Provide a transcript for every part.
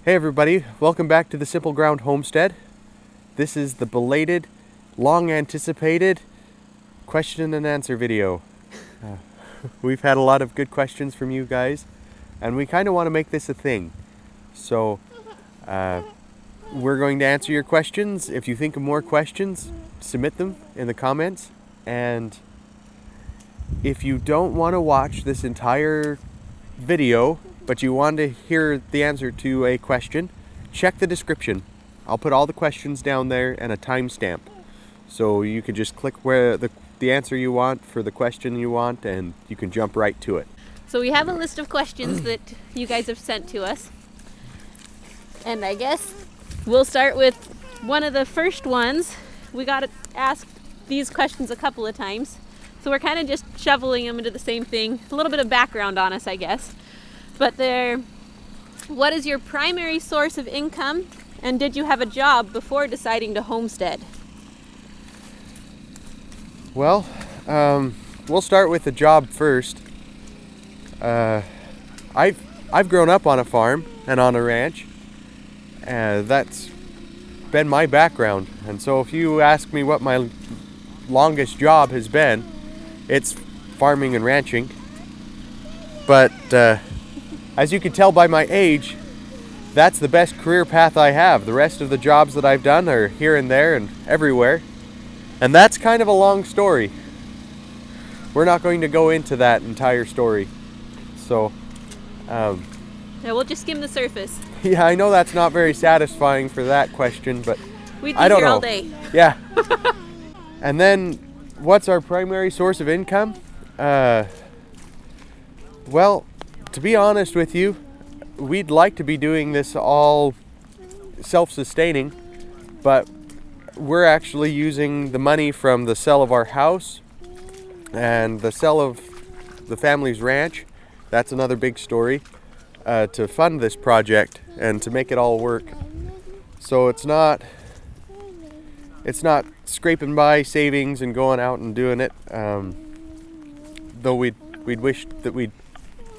Hey everybody, welcome back to the Simple Ground Homestead. This is the belated, long anticipated question and answer video. We've had a lot of good questions from you guys, and we kind of want to make this a thing. So we're going to answer your questions. If you think of more questions, submit them in the comments. And if you don't want to watch this entire video, but you want to hear the answer to a question, check the description. I'll put all the questions down there and a timestamp. So you can just click where the answer you want for the question you want, and you can jump right to it. So we have a list of questions that you guys have sent to us. And I guess we'll start with one of the first ones. We got asked these questions a couple of times. So we're kind of just shoveling them into the same thing. A little bit of background on us, I guess. But what is your primary source of income? And did you have a job before deciding to homestead? Well, we'll start with the job first. I've grown up on a farm and on a ranch. That's been my background. And so if you ask me what my longest job has been, it's farming and ranching. But as you can tell by my age, that's the best career path I have. The rest of the jobs that I've done are here and there and everywhere. And that's kind of a long story. We're not going to go into that entire story. So, yeah, we'll just skim the surface. Yeah, I know that's not very satisfying for that question, but We'd be I don't here know. all day. Yeah. And then, what's our primary source of income? Well, to be honest with you, we'd like to be doing this all self-sustaining, but we're actually using the money from the sale of our house and the sale of the family's ranch. That's another big story, to fund this project and to make it all work. So it's not scraping by savings and going out and doing it, though we'd wish that we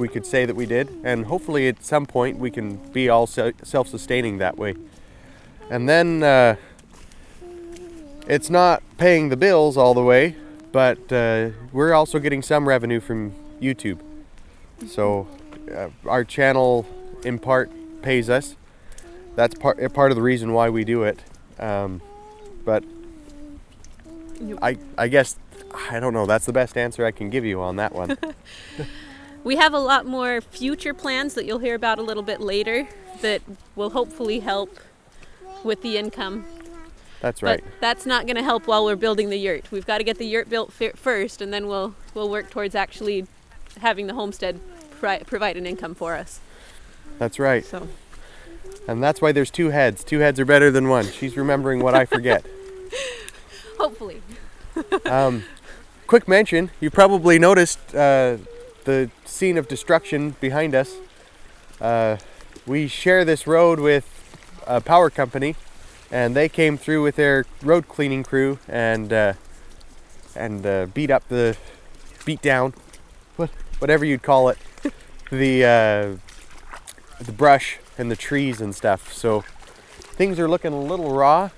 could say that we did, and hopefully at some point we can be all self-sustaining that way. And then it's not paying the bills all the way, but we're also getting some revenue from YouTube. So our channel in part pays us. That's part of the reason why we do it. But I guess, I don't know, that's the best answer I can give you on that one. We have a lot more future plans that you'll hear about a little bit later that will hopefully help with the income. That's right. But that's not going to help while we're building the yurt. We've got to get the yurt built first, and then we'll work towards actually having the homestead provide an income for us. That's right. So. And that's why there's two heads. Two heads are better than one. She's remembering what I forget. Hopefully. Quick mention, you probably noticed the scene of destruction behind us. We share this road with a power company, and they came through with their road cleaning crew and beat down, whatever you'd call it, the brush and the trees and stuff. So things are looking a little raw.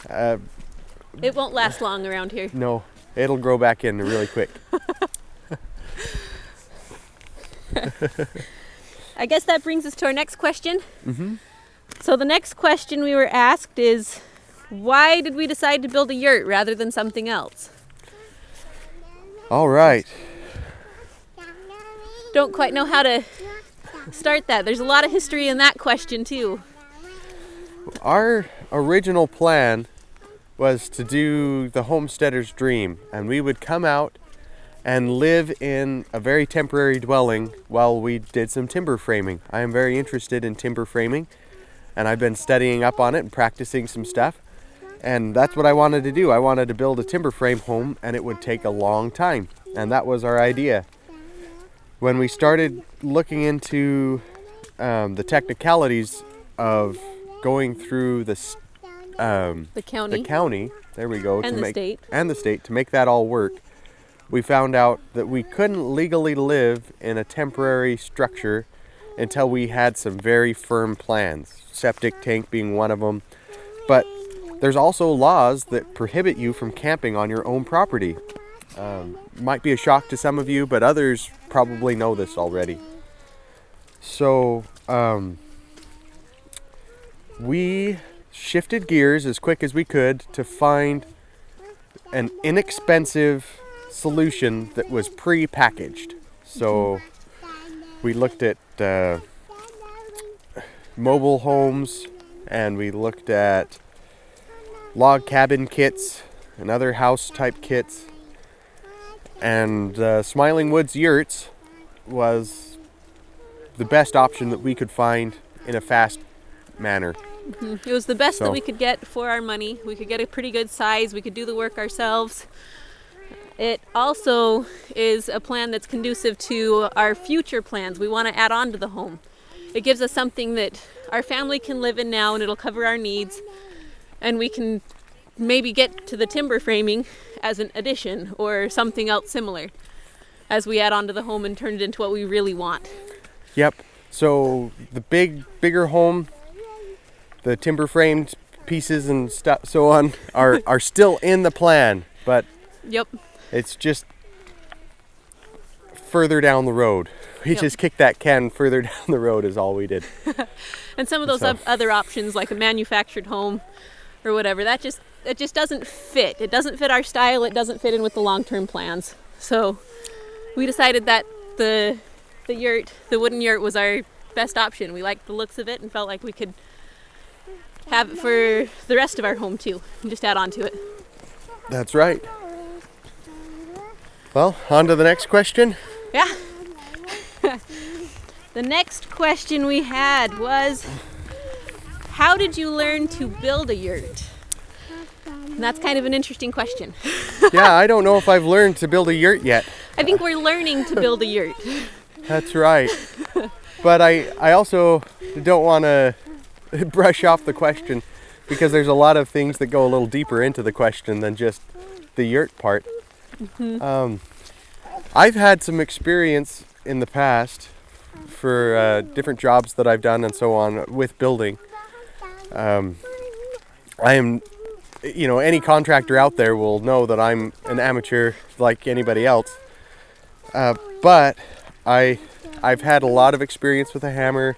It won't last long around here. No, it'll grow back in really quick. I guess that brings us to our next question. Mm-hmm. So the next question we were asked is, why did we decide to build a yurt rather than something else? All right. Don't quite know how to start that. There's a lot of history in that question too. Our original plan was to do the homesteader's dream, and we would come out and live in a very temporary dwelling while we did some timber framing. I am very interested in timber framing, and I've been studying up on it and practicing some stuff, and that's what I wanted to do. I wanted to build a timber frame home, and it would take a long time, and that was our idea. When we started looking into the technicalities of going through the county, there we go, and the state to make that all work, we found out that we couldn't legally live in a temporary structure until we had some very firm plans, septic tank being one of them. But there's also laws that prohibit you from camping on your own property. Might be a shock to some of you, but others probably know this already. So we shifted gears as quick as we could to find an inexpensive solution that was pre-packaged. So we looked at mobile homes, and we looked at log cabin kits and other house type kits, and Smiling Woods Yurts was the best option that we could find in a fast manner. It was the best that we could get for our money. We could get a pretty good size. We could do the work ourselves. It also is a plan that's conducive to our future plans. We want to add on to the home. It gives us something that our family can live in now, and it'll cover our needs. And we can maybe get to the timber framing as an addition or something else similar as we add on to the home and turn it into what we really want. Yep. So the bigger home, the timber framed pieces and stuff, so on, are still in the plan, but Yep. it's just further down the road. We just kicked that can further down the road is all we did. And some of those other options, like a manufactured home or whatever, it just doesn't fit. It doesn't fit our style. It doesn't fit in with the long-term plans. So we decided that the wooden yurt was our best option. We liked the looks of it and felt like we could have it for the rest of our home too, and just add on to it. That's right. Well, on to the next question. Yeah. The next question we had was, how did you learn to build a yurt? And that's kind of an interesting question. Yeah, I don't know if I've learned to build a yurt yet. I think we're learning to build a yurt. That's right. But I also don't want to brush off the question, because there's a lot of things that go a little deeper into the question than just the yurt part. Mm-hmm. I've had some experience in the past for different jobs that I've done and so on with building. I am, any contractor out there will know that I'm an amateur like anybody else. But I've had a lot of experience with a hammer,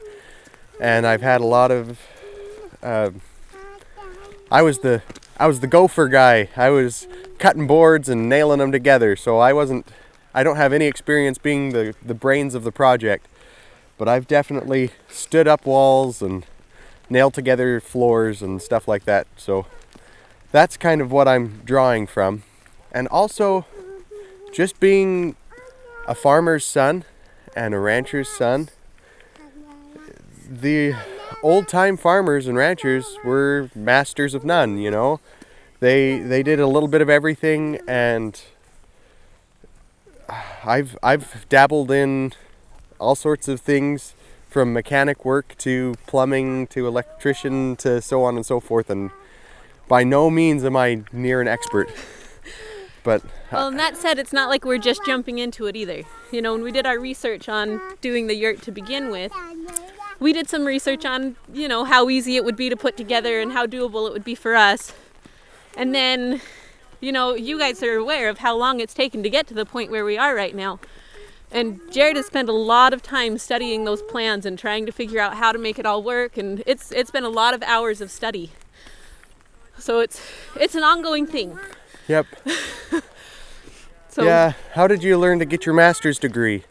and I've had a lot of. I was the gopher guy. I was cutting boards and nailing them together. So I don't have any experience being the brains of the project, but I've definitely stood up walls and nailed together floors and stuff like that. So that's kind of what I'm drawing from. And also, just being a farmer's son and a rancher's son, the old-time farmers and ranchers were masters of none, They did a little bit of everything, and I've dabbled in all sorts of things, from mechanic work to plumbing to electrician to so on and so forth, and by no means am I near an expert. But well, and that said, it's not like we're just jumping into it either. When we did our research on doing the yurt to begin with, we did some research on, how easy it would be to put together and how doable it would be for us. And then, you guys are aware of how long it's taken to get to the point where we are right now. And Jared has spent a lot of time studying those plans and trying to figure out how to make it all work. And it's been a lot of hours of study. So it's an ongoing thing. Yep. So, yeah. How did you learn to get your master's degree?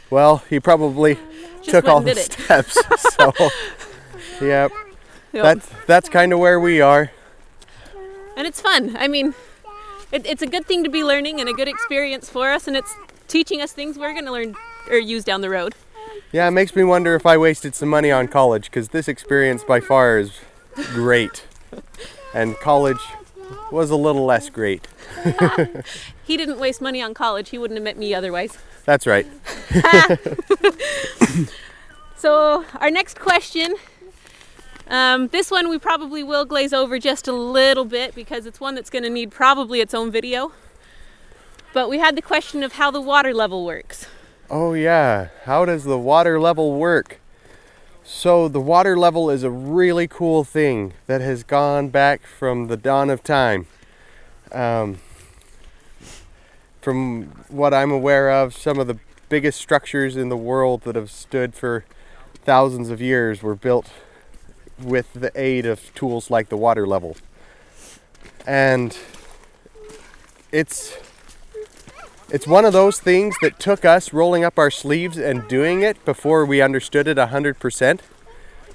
Well, you probably took all the steps. So, yep. That's kind of where we are. And it's fun. I mean, it's a good thing to be learning and a good experience for us, and it's teaching us things we're going to learn or use down the road. Yeah, it makes me wonder if I wasted some money on college, because this experience by far is great. And college was a little less great. He didn't waste money on college. He wouldn't have met me otherwise. That's right. So our next question, this one we probably will glaze over just a little bit because it's one that's going to need probably its own video. But we had the question of how the water level works. Oh yeah, how does the water level work? So the water level is a really cool thing that has gone back from the dawn of time. From what I'm aware of, some of the biggest structures in the world that have stood for thousands of years were built with the aid of tools like the water level. And it's one of those things that took us rolling up our sleeves and doing it before we understood it 100%.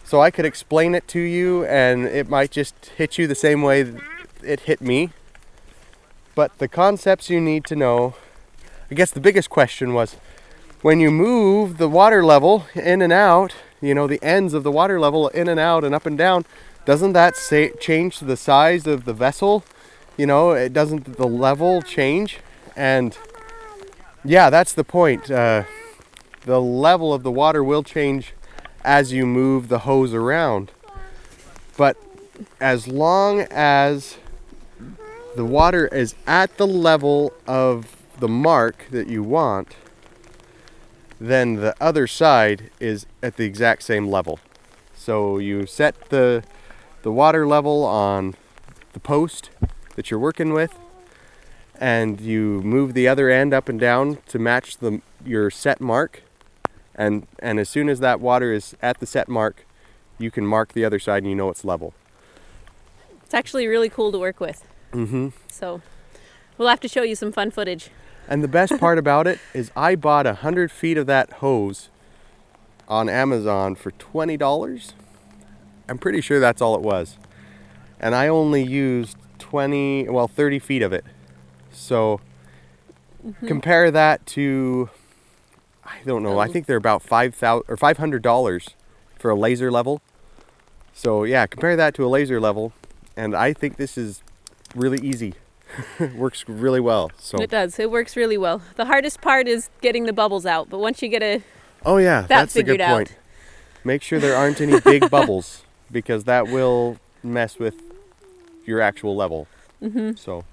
So I could explain it to you and it might just hit you the same way it hit me. But the concepts you need to know, I guess the biggest question was, when you move the water level in and out, the ends of the water level in and out and up and down, doesn't that change the size of the vessel? It doesn't the level change? And yeah, that's the point. The level of the water will change as you move the hose around. But as long as the water is at the level of the mark that you want, then the other side is at the exact same level. So you set the water level on the post that you're working with, and you move the other end up and down to match your set mark. And as soon as that water is at the set mark, you can mark the other side and you know it's level. It's actually really cool to work with. Mm-hmm. So we'll have to show you some fun footage. And the best part about it is I bought 100 feet of that hose on Amazon for $20. I'm pretty sure that's all it was. And I only used 30 feet of it. So compare that to, I don't know, I think they're about $500 for a laser level. So yeah, compare that to a laser level, and I think this is really easy. It works really well. So it does. It works really well. The hardest part is getting the bubbles out, but once you get that's a good point. Make sure there aren't any big bubbles, because that will mess with your actual level. So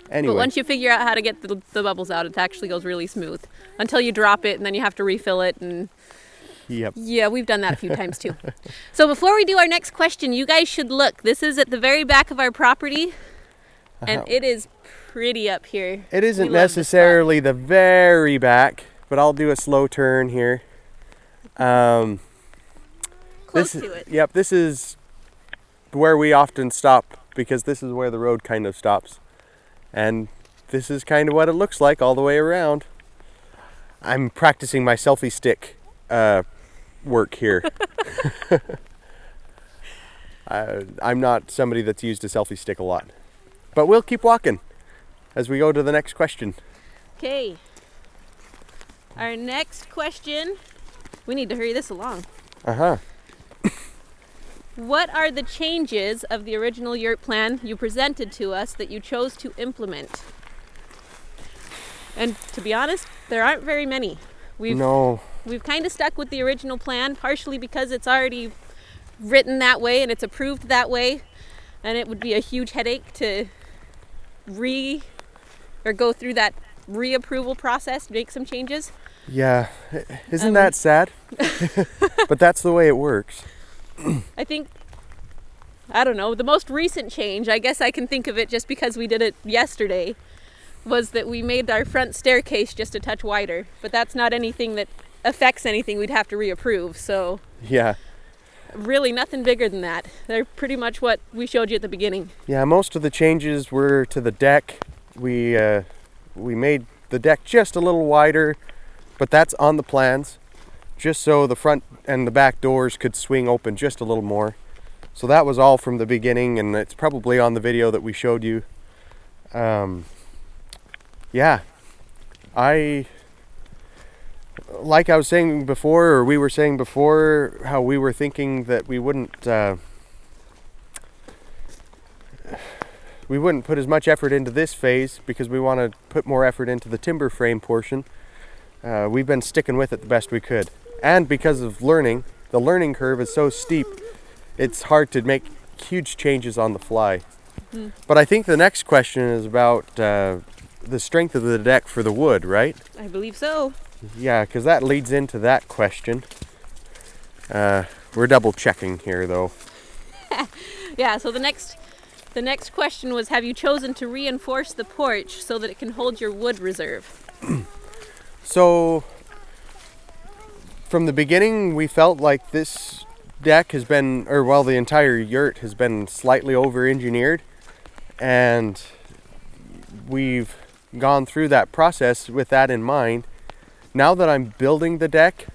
anyway. But once you figure out how to get the bubbles out, it actually goes really smooth until you drop it and then you have to refill it. And yep. Yeah, we've done that a few times too. So before we do our next question, you guys should look. This is at the very back of our property, and it is pretty up here. It isn't necessarily the very back, but I'll do a slow turn here. Close to it. Yep, this is where we often stop, because this is where the road kind of stops. And this is kind of what it looks like all the way around. I'm practicing my selfie stick work here. I'm not somebody that's used a selfie stick a lot. But we'll keep walking as we go to the next question. Okay. Our next question, we need to hurry this along. What are the changes of the original yurt plan you presented to us that you chose to implement? And to be honest, there aren't very many. We've kind of stuck with the original plan, partially because it's already written that way and it's approved that way, and it would be a huge headache to go through that reapproval process to make some changes. Yeah, isn't that sad? But that's the way it works. I don't know, the most recent change, I guess I can think of it just because we did it yesterday, was that we made our front staircase just a touch wider. But that's not anything that affects anything we'd have to reapprove, so yeah, really nothing bigger than that. They're pretty much what we showed you at the beginning. Yeah, most of the changes were to the deck. We made the deck just a little wider, but that's on the plans, just so the front and the back doors could swing open just a little more. So that was all from the beginning, and it's probably on the video that we showed you. Yeah, like I was saying before, or we were saying before, how we were thinking that we wouldn't put as much effort into this phase because we want to put more effort into the timber frame portion. We've been sticking with it the best we could. And because of learning, the learning curve is so steep, it's hard to make huge changes on the fly. But I think the next question is about the strength of the deck for the wood, right? I believe so. Yeah, because that leads into that question. We're double checking here though. Yeah, so the next question was, have you chosen to reinforce the porch so that it can hold your wood reserve? So from the beginning we felt like this deck has been, or well, the entire yurt has been slightly over engineered, and we've gone through that process with that in mind. Now that I'm building the deck,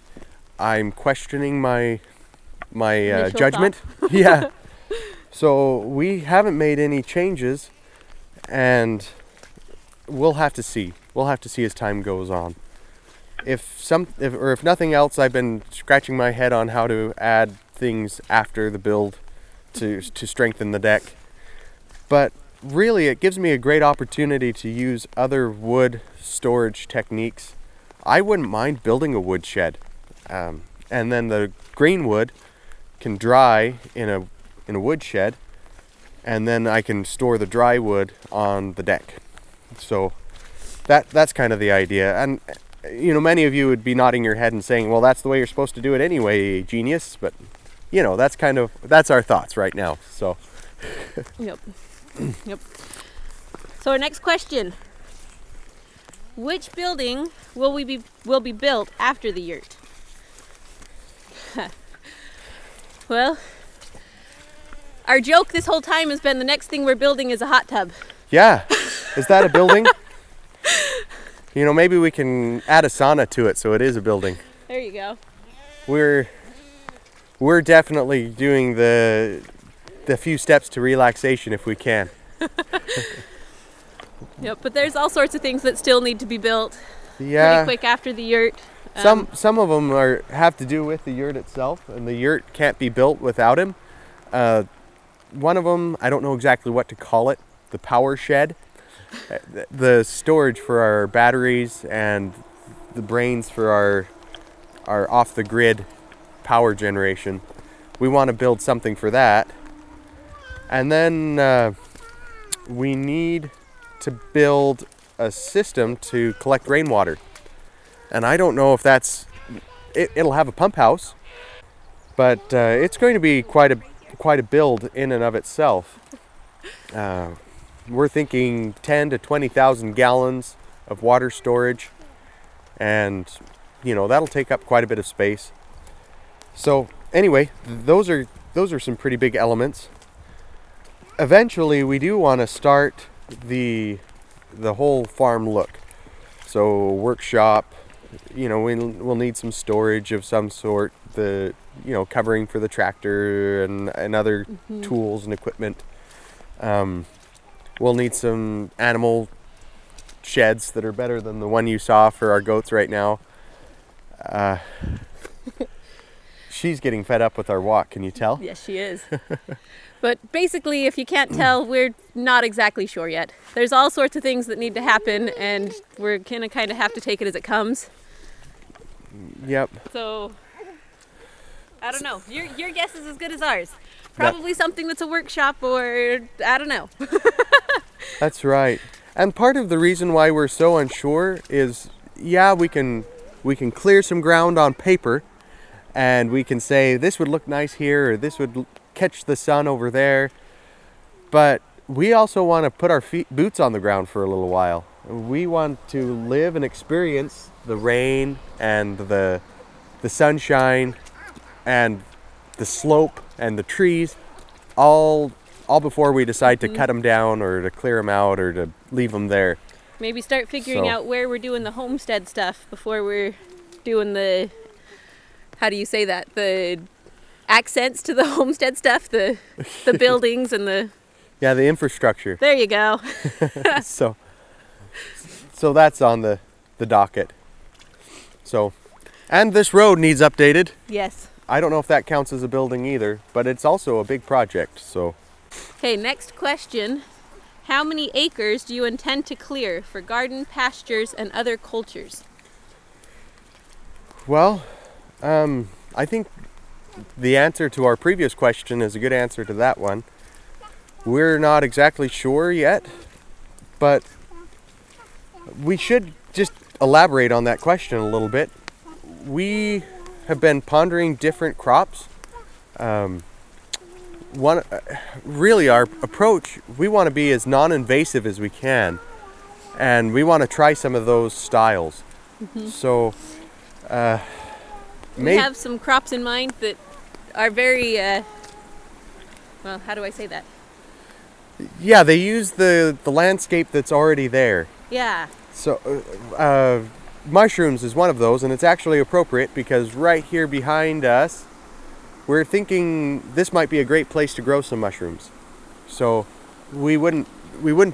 I'm questioning my Initial judgment. Yeah. So we haven't made any changes, and we'll have to see. We'll have to see as time goes on. If nothing else, I've been scratching my head on how to add things after the build to strengthen the deck. But really, it gives me a great opportunity to use other wood storage techniques. I wouldn't mind building a wood shed, and then the green wood can dry in a wood shed, and then I can store the dry wood on the deck. So that's kind of the idea. And you know, many of you would be nodding your head and saying, well, that's the way you're supposed to do it anyway, genius. But you know, that's our thoughts right now. So Yep. So our next question: which building will be built after the yurt? Well, our joke this whole time has been the next thing we're building is a hot tub. yeah, is that a building? You know, maybe we can add a sauna to it so it is a building. There you go. We're definitely doing the few steps to relaxation if we can. Yep, but there's all sorts of things that still need to be built Yeah. pretty quick after the yurt. Some of them have to do with the yurt itself, and the yurt can't be built without him. One of them, I don't know exactly what to call it, the power shed. The storage for our batteries and the brains for our off-the-grid power generation. We want to build something for that. And then we need to build a system to collect rainwater. And I don't know if it'll have a pump house, but it's going to be quite a build in and of itself. We're thinking 10 to 20,000 gallons of water storage, and you know, that'll take up quite a bit of space. So anyway, those are some pretty big elements. Eventually, we do want to start the whole farm look. So workshop, you know, we'll need some storage of some sort, covering for the tractor and other tools and equipment. We'll need some animal sheds that are better than the one you saw for our goats right now. She's getting fed up with our walk, can you tell? Yes, she is. But basically, if you can't tell, we're not exactly sure yet. There's all sorts of things that need to happen, and we're gonna kind of have to take it as it comes. Yep. So, I don't know. Your guess is as good as ours. Probably something that's a workshop, or I don't know. That's right. And part of the reason why we're so unsure is, yeah, we can clear some ground on paper, and we can say this would look nice here, or this would catch the sun over there. But we also want to put our boots on the ground for a little while. We want to live and experience the rain and the sunshine and the slope and the trees all before we decide to cut them down or to clear them out or to leave them there. Maybe start figuring out where we're doing the homestead stuff before we're doing the, how do you say that, the accents to the homestead stuff, the buildings and the... Yeah, the infrastructure. There you go. So that's on the docket. So, and this road needs updated. Yes. I don't know if that counts as a building either, but it's also a big project, so. Okay, next question. How many acres do you intend to clear for garden, pastures, and other cultures? Well, I think the answer to our previous question is a good answer to that one. We're not exactly sure yet, but we should just elaborate on that question a little bit. We have been pondering different crops. Really our approach, we want to be as non-invasive as we can, and we want to try some of those styles. So we have some crops in mind that are very well, how do I say that? Yeah, they use the landscape that's already there. Yeah. So mushrooms is one of those, and it's actually appropriate because right here behind us, we're thinking this might be a great place to grow some mushrooms. So we wouldn't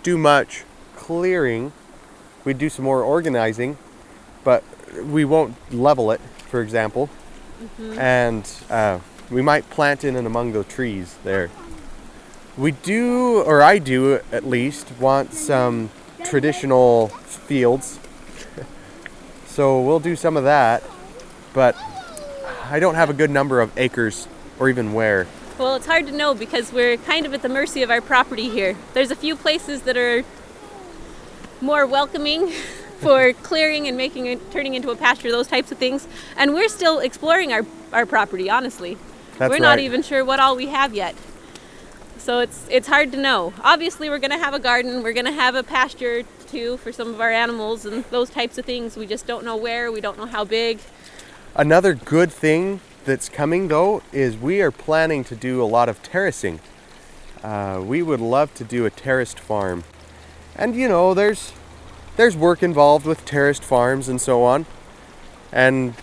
do much clearing. We'd do some more organizing, but we won't level it, for example. And we might plant in and among the trees there. We do, or I do at least, want some traditional fields. So we'll do some of that, but I don't have a good number of acres or even where. Well, it's hard to know because we're kind of at the mercy of our property here. There's a few places that are more welcoming for clearing and making it, turning into a pasture, those types of things. And we're still exploring our property, honestly. We're not even sure what all we have yet. So it's hard to know. Obviously, we're going to have a garden. We're going to have a pasture too for some of our animals and those types of things. We just don't know where. We don't know how big. Another good thing that's coming though is we are planning to do a lot of terracing. We would love to do a terraced farm. And you know, there's work involved with terraced farms and so on. And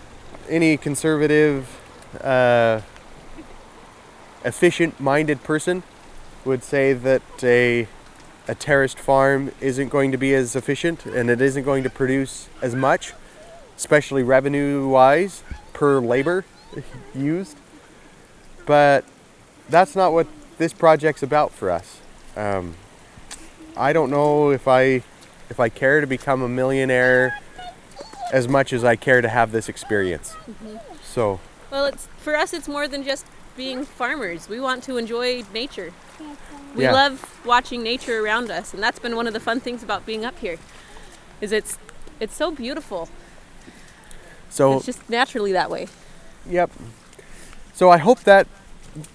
any conservative, efficient-minded person would say that a terraced farm isn't going to be as efficient and it isn't going to produce as much, especially revenue-wise per labor used. But that's not what this project's about for us. I don't know if I care to become a millionaire as much as I care to have this experience. So, well, for us it's more than just being farmers. We want to enjoy nature. We love watching nature around us, and that's been one of the fun things about being up here. Is it's so beautiful. So it's just naturally that way. Yep. So I hope that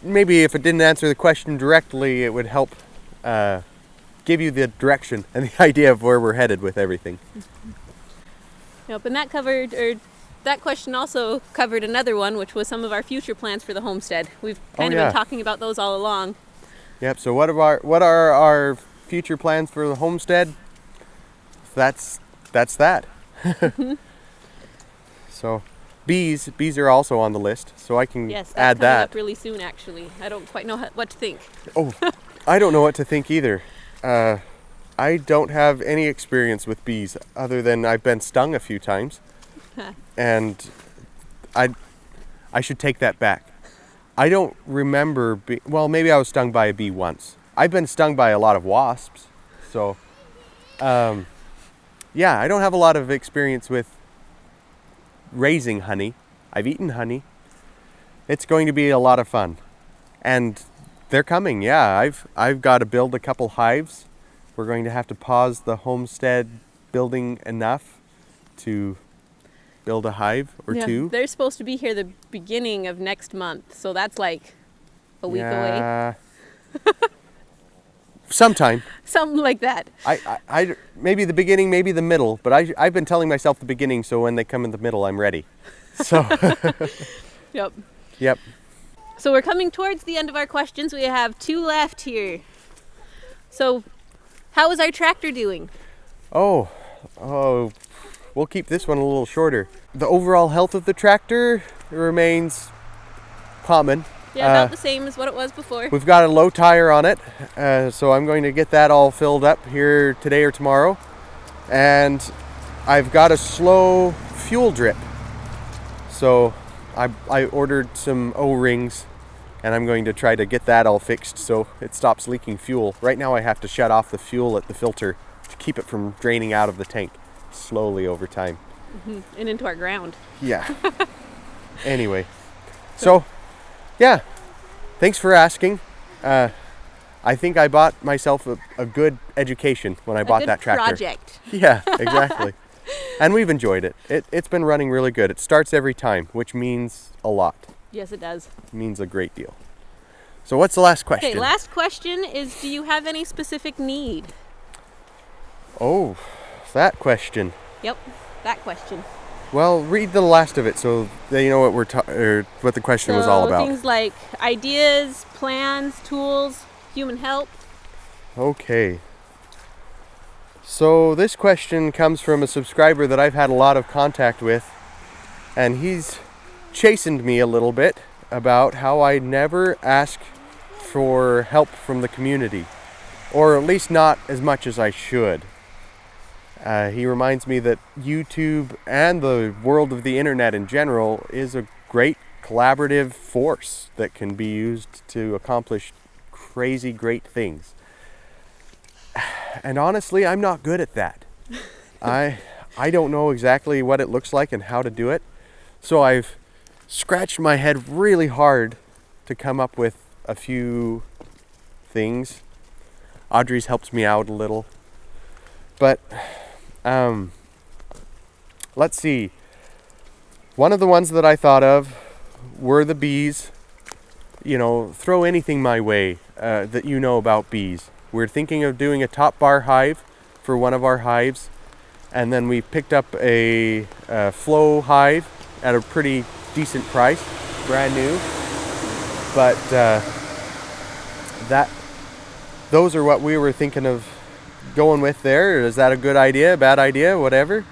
maybe if it didn't answer the question directly, it would help give you the direction and the idea of where we're headed with everything. Yep, and that question also covered another one, which was some of our future plans for the homestead. We've kind of been talking about those all along. Yep. So what are our future plans for the homestead? That's that. So bees are also on the list, so I can that's add coming that. up really soon, actually. I don't quite know what to think. Oh, I don't know what to think either. I don't have any experience with bees other than I've been stung a few times, and I should take that back. I don't remember well, maybe I was stung by a bee once. I've been stung by a lot of wasps, so yeah, I don't have a lot of experience with raising honey. I've eaten honey. It's going to be a lot of fun, and they're coming. Yeah, I've got to build a couple hives. We're going to have to pause the homestead building enough to build a hive or two. They're supposed to be here the beginning of next month, so that's like a week away. Sometime. Something like that. I maybe the beginning, maybe the middle, but I've been telling myself the beginning, so when they come in the middle, I'm ready. So. Yep. So we're coming towards the end of our questions. We have 2 left here. So, how is our tractor doing? Oh, we'll keep this one a little shorter. The overall health of the tractor remains common. Yeah, about the same as what it was before. We've got a low tire on it, so I'm going to get that all filled up here today or tomorrow. And I've got a slow fuel drip. So I ordered some O-rings, and I'm going to try to get that all fixed so it stops leaking fuel. Right now I have to shut off the fuel at the filter to keep it from draining out of the tank slowly over time. And into our ground. Yeah. Anyway, so yeah, thanks for asking. I think I bought myself a good education when I bought that tractor. Project. Yeah, exactly. And we've enjoyed it. It's been running really good. It starts every time, which means a lot. Yes, it does. It means a great deal. So what's the last question? Okay, last question is, do you have any specific need? Oh, that question. Yep, that question. Well, read the last of it so that you know what what the question was all about. Things like ideas, plans, tools, human help. Okay. So this question comes from a subscriber that I've had a lot of contact with, and he's chastened me a little bit about how I never ask for help from the community, or at least not as much as I should. He reminds me that YouTube and the world of the internet in general is a great collaborative force that can be used to accomplish crazy great things. And honestly, I'm not good at that. I don't know exactly what it looks like and how to do it. So I've scratched my head really hard to come up with a few things. Audrey's helped me out a little. But let's see. One of the ones that I thought of were the bees. You know, throw anything my way that you know about bees. We're thinking of doing a top bar hive for one of our hives. And then we picked up a flow hive at a pretty decent price, brand new. But those are what we were thinking of going with there. Is that a good idea, bad idea, whatever?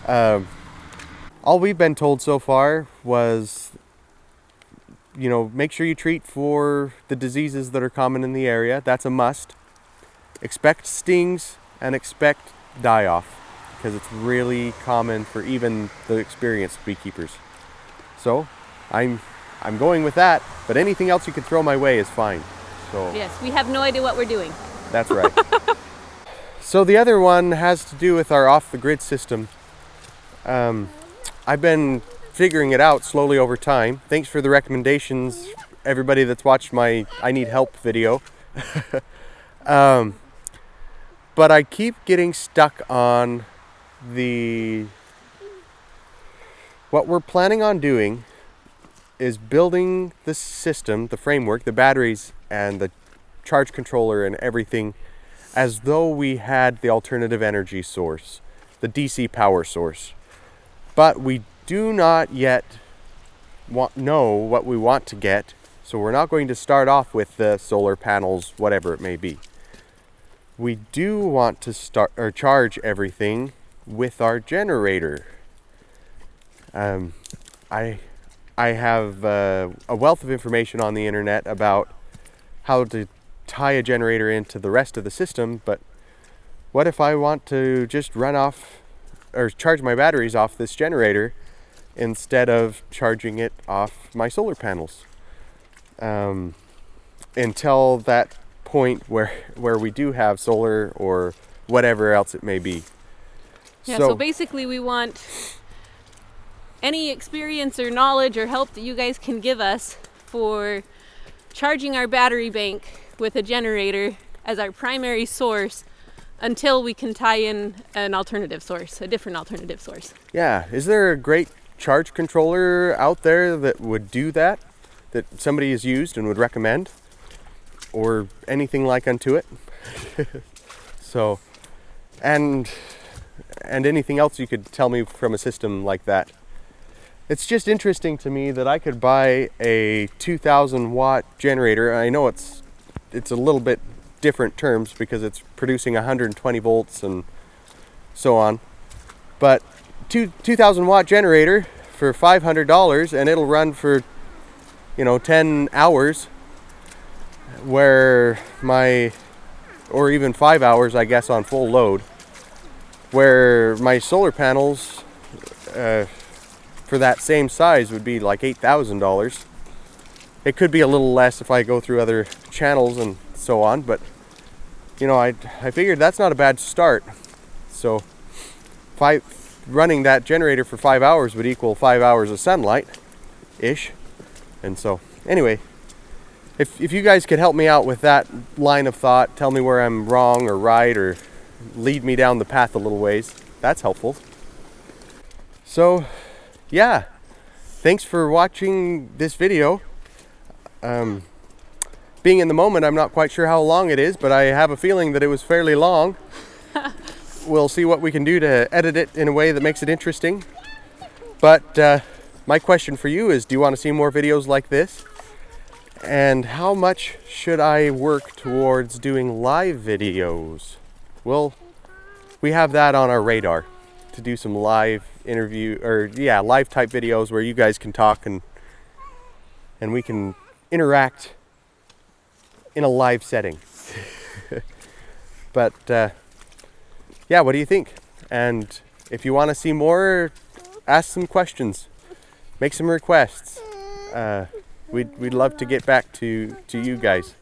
All we've been told so far was, you know, make sure you treat for the diseases that are common in the area. That's a must. Expect stings and expect die-off, because it's really common for even the experienced beekeepers. So I'm going with that, but anything else you could throw my way is fine. So Yes, we have no idea what we're doing. that's right. So the other one has to do with our off-the-grid system. I've been figuring it out slowly over time. Thanks for the recommendations, everybody that's watched my I Need Help video. But I keep getting stuck on what we're planning on doing is building the system, the framework, the batteries and the charge controller and everything as though we had the alternative energy source, the DC power source. But we do not yet know what we want to get, so we're not going to start off with the solar panels, whatever it may be. We do want to start or charge everything with our generator. I have a wealth of information on the internet about how to tie a generator into the rest of the system, but what if I want to just run off or charge my batteries off this generator instead of charging it off my solar panels? Until that point where we do have solar or whatever else it may be. Yeah, so basically we want any experience or knowledge or help that you guys can give us for charging our battery bank with a generator as our primary source until we can tie in an alternative source, a different alternative source. Yeah, is there a great charge controller out there that would do that somebody has used and would recommend? Or anything like unto it? So, and anything else you could tell me from a system like that. It's just interesting to me that I could buy a 2,000 watt generator. I know it's a little bit different terms because it's producing 120 volts and so on. But 2,000 watt generator for $500, and it'll run for 10 hours, where or even 5 hours, I guess, on full load, where my solar panels for that same size would be like $8,000. It could be a little less if I go through other channels and so on, but I figured that's not a bad start. So running that generator for 5 hours would equal 5 hours of sunlight ish. And so anyway, if you guys could help me out with that line of thought, tell me where I'm wrong or right, or lead me down the path a little ways, that's helpful. So, yeah, thanks for watching this video. Being in the moment, I'm not quite sure how long it is, but I have a feeling that it was fairly long. We'll see what we can do to edit it in a way that makes it interesting. But my question for you is, do you want to see more videos like this? And how much should I work towards doing live videos? Well, we have that on our radar to do some live live type videos where you guys can talk and we can interact in a live setting. But yeah, what do you think? And if you want to see more, ask some questions, make some requests. We'd love to get back to you guys.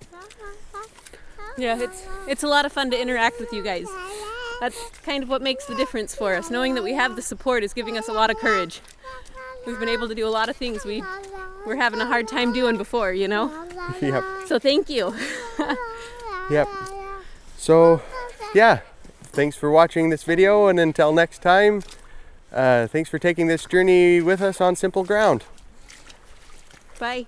Yeah, it's a lot of fun to interact with you guys. That's kind of what makes the difference for us. Knowing that we have the support is giving us a lot of courage. We've been able to do a lot of things we were having a hard time doing before, you know? Yep. So thank you. Yep. So, yeah, thanks for watching this video, and until next time, thanks for taking this journey with us on Simple Ground. Bye.